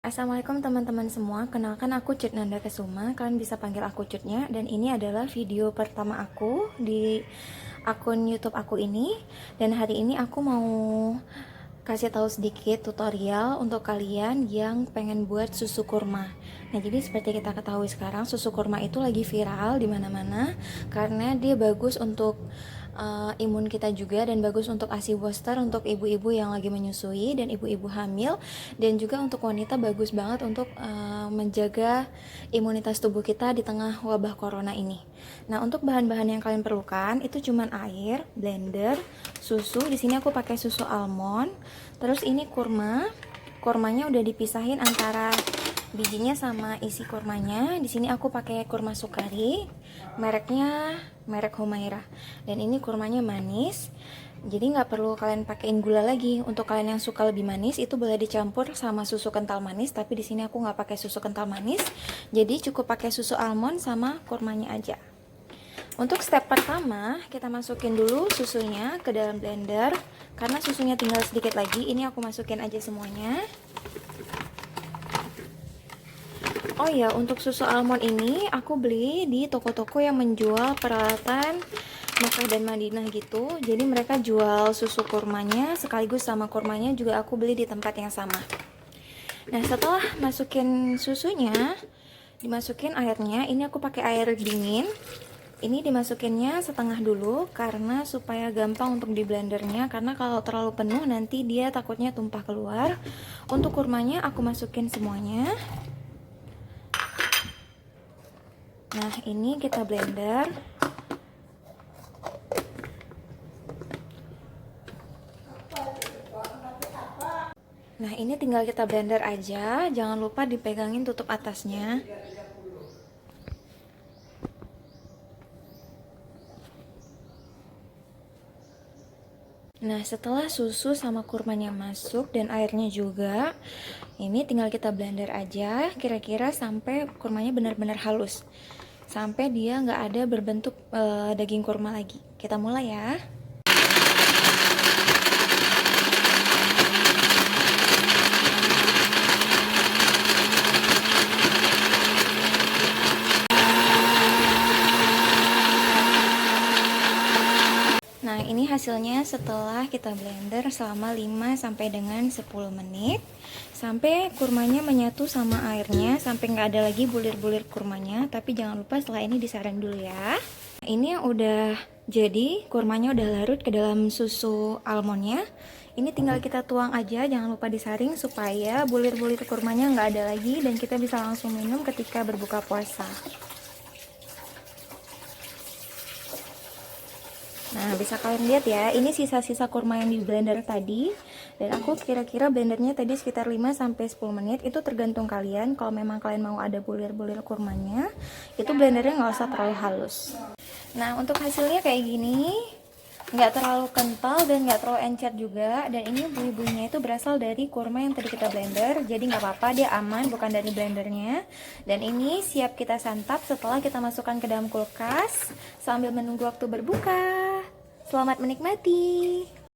Assalamualaikum teman-teman semua, kenalkan aku Cut Nanda Kesuma, kalian bisa panggil aku Cutnya. Dan ini adalah video pertama aku di akun YouTube aku ini. Dan hari ini aku mau kasih tahu sedikit tutorial untuk kalian yang pengen buat susu kurma. Nah, jadi seperti kita ketahui sekarang, susu kurma itu lagi viral di mana-mana karena dia bagus untuk imun kita juga, dan bagus untuk ASI booster untuk ibu-ibu yang lagi menyusui dan ibu-ibu hamil, dan juga untuk wanita bagus banget untuk menjaga imunitas tubuh kita di tengah wabah corona ini. Nah, untuk bahan-bahan yang kalian perlukan itu cuman air, blender, susu. Di sini aku pakai susu almond. Terus ini kurma. Kurmanya udah dipisahin antara bijinya sama isi kurmanya. Di sini aku pakai kurma sukari, mereknya merek Humaira. Dan ini kurmanya manis, jadi nggak perlu kalian pakein gula lagi. Untuk kalian yang suka lebih manis, itu boleh dicampur sama susu kental manis. Tapi di sini aku nggak pakai susu kental manis, jadi cukup pakai susu almond sama kurmanya aja. Untuk step pertama, kita masukin dulu susunya ke dalam blender. Karena susunya tinggal sedikit lagi, ini aku masukin aja semuanya. Oh ya, untuk susu almond ini aku beli di toko-toko yang menjual peralatan Makkah dan Madinah gitu. Jadi mereka jual susu kurmanya sekaligus sama kurmanya juga aku beli di tempat yang sama. Nah, setelah masukin susunya, dimasukin airnya. Ini aku pakai air dingin. Ini dimasukinnya setengah dulu karena supaya gampang untuk di blendernya, karena kalau terlalu penuh nanti dia takutnya tumpah keluar. Untuk kurmanya aku masukin semuanya. Nah, ini kita blender. Nah, ini tinggal kita blender aja, jangan lupa dipegangin tutup atasnya. Nah, setelah susu sama kurmanya masuk dan airnya juga, ini tinggal kita blender aja kira-kira sampai kurmanya benar-benar halus, sampai dia nggak ada berbentuk daging kurma lagi. Kita mulai ya. Nah, ini hasilnya setelah kita blender selama 5 sampai dengan 10 menit sampai kurmanya menyatu sama airnya, sampai nggak ada lagi bulir-bulir kurmanya. Tapi jangan lupa setelah ini disaring dulu ya. Nah, ini yang udah jadi, kurmanya udah larut ke dalam susu almondnya. Ini tinggal kita tuang aja, jangan lupa disaring supaya bulir-bulir kurmanya nggak ada lagi dan kita bisa langsung minum ketika berbuka puasa. Nah, bisa kalian lihat ya, ini sisa-sisa kurma yang di blender tadi. Dan aku kira-kira blendernya tadi sekitar 5-10 menit. Itu tergantung kalian, kalau memang kalian mau ada bulir-bulir kurmanya, itu blendernya nggak usah terlalu halus. Nah, untuk hasilnya kayak gini, nggak terlalu kental dan nggak terlalu encer juga. Dan ini bui-buinya itu berasal dari kurma yang tadi kita blender, jadi nggak apa-apa, dia aman, bukan dari blendernya. Dan ini siap kita santap setelah kita masukkan ke dalam kulkas sambil menunggu waktu berbuka. Selamat menikmati.